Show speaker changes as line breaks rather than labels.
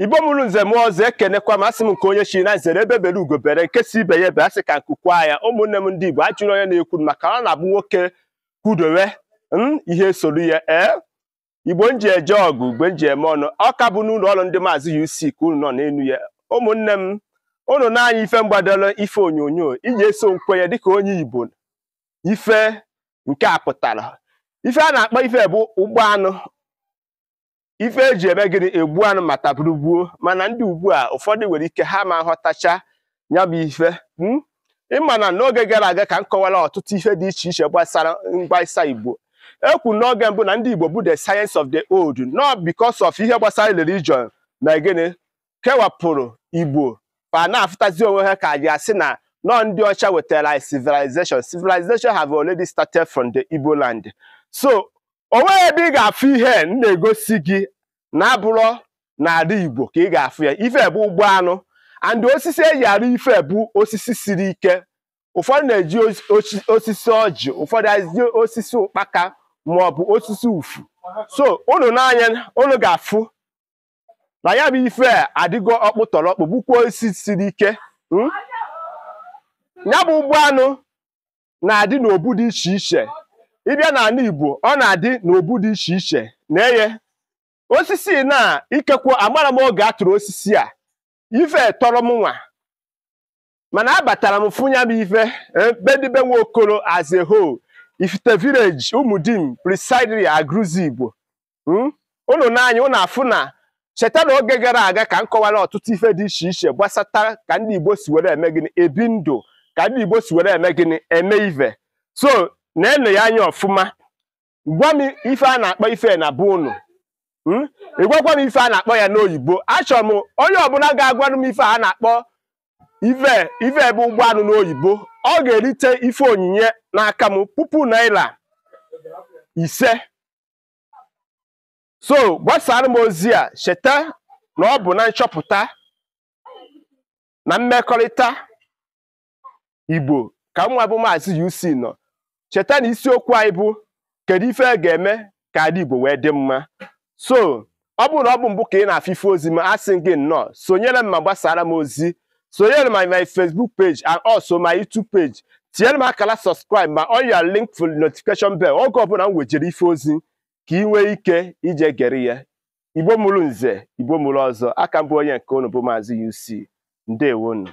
Igbo mụrụ nze m ọzọ ekenekwa masị m nke onye chi na nzere ebe bere ugo bere nke si ibe ya ebe asị ka nkukwa ya ụmụnne m ndị Igbo ajụrụ onye na-ekwu maka ọ na-abụ nwoke kwudowe ihe soro ya Igbo nji eje ọgụ Igbo nji eme ọnụ ọ ka bụ n'ụlọ ọrụ ndị Mazi-UC ka unu nọ n'elu ya ụmụnne m unu na-anya ife mgbadoro ife onyonyo iji eso nkwenye dịka onye Igbo ife nke a pụtara ife a na-akpọ ife bụ ụgbọ anụ ife eji eme gịnị egbu anụ mata burugbuo mana ndị ugbu a ụfọdụ nwere ike ha ma nghọtacha ya bụ ife ịma na n'oge gara aga ka m kọwara ọtụtụ ife dị iche iche gbasara mgbaisa Igbo ekwu n'oge mbụ na ndị Igbo bụ the science of the old not because of ihe gbasara religion na gịnị kewapụrụ Igbo fa na-afụtazi onwe ha ka ji asị na nọ ndị ọcha wetara civilization have already started from the Igbo land. So onwe ebe ị ga-afụ ihe na-egosi gị na abụrọ n'ala Igbo ka ị ga-afụ ya ife bụ ụgbọ anụ and osisi eji arụ ife bụ osisi siri ike ụfọdụ na-eji osisi ọjị ụfọdụ eji osisi ụkpaka ma ọ bụ osisi ufu so unu n'anya unu ga-afụ na ya bụ ife adịgo ọkpụtọrọkpụ bụkwa osisi siri ike ya bụ ụgbọ anụ na-adị n'obu dị iche iche ịbịa n'ala Igbo ọ na-adị n'obu dị iche iche na-eye osisi na ikekwa amara m oge atụrụ osisi a ife tọrọ m nwa mana abatara m fụnya m ife bedibe Nwokolo as a whole Ifite village Umudim presidely agruzi Igbo unu n'anya unu afụ na cheta na oge gara aga ka m kọwara ọtụtụ ife dị iche iche gbasata ka ndị Igbo si were eme gịnị ebi ndụ ka ndị Igbo si were eme gịnị eme ife so na-ene ya anya ọfụma gwa m ife a na-akpọ ife na bụ unu ịgwakwa m ife a na-akpọ ya n'oyibo achọrọ m onye ọbụla ga-agwanụ m ife a na-akpọ ife bụ ụgbọ anụ n'oyibo ọ ga-erite ife onyinye n'aka m #5,000 so gbasara m ozi a cheta na ọ bụ na nchọpụta na mmekọrịta Igbo ka nwa bụ Mazi-UC nọ cheta na isiokwu anyị bụ kedu ife ga-eme ka ala Igbo wee dị mma so ọ bụrụ na ọ bụ mbụ ka ị na-afụ ife ozi m asị gị nnọọ sonyere m ma gbasara m ozi sonyere my Facebook page and also my YouTube page tinyere m akara subscribe ma on your link for notification bell oge ọbụla m wejere ife ozi ka ị nwee ike ije gere ya Igbo mụrụ nze Igbo mụrụ ọzọ aka mbụ onye nke unu bụ Mazi-UC ndewonu.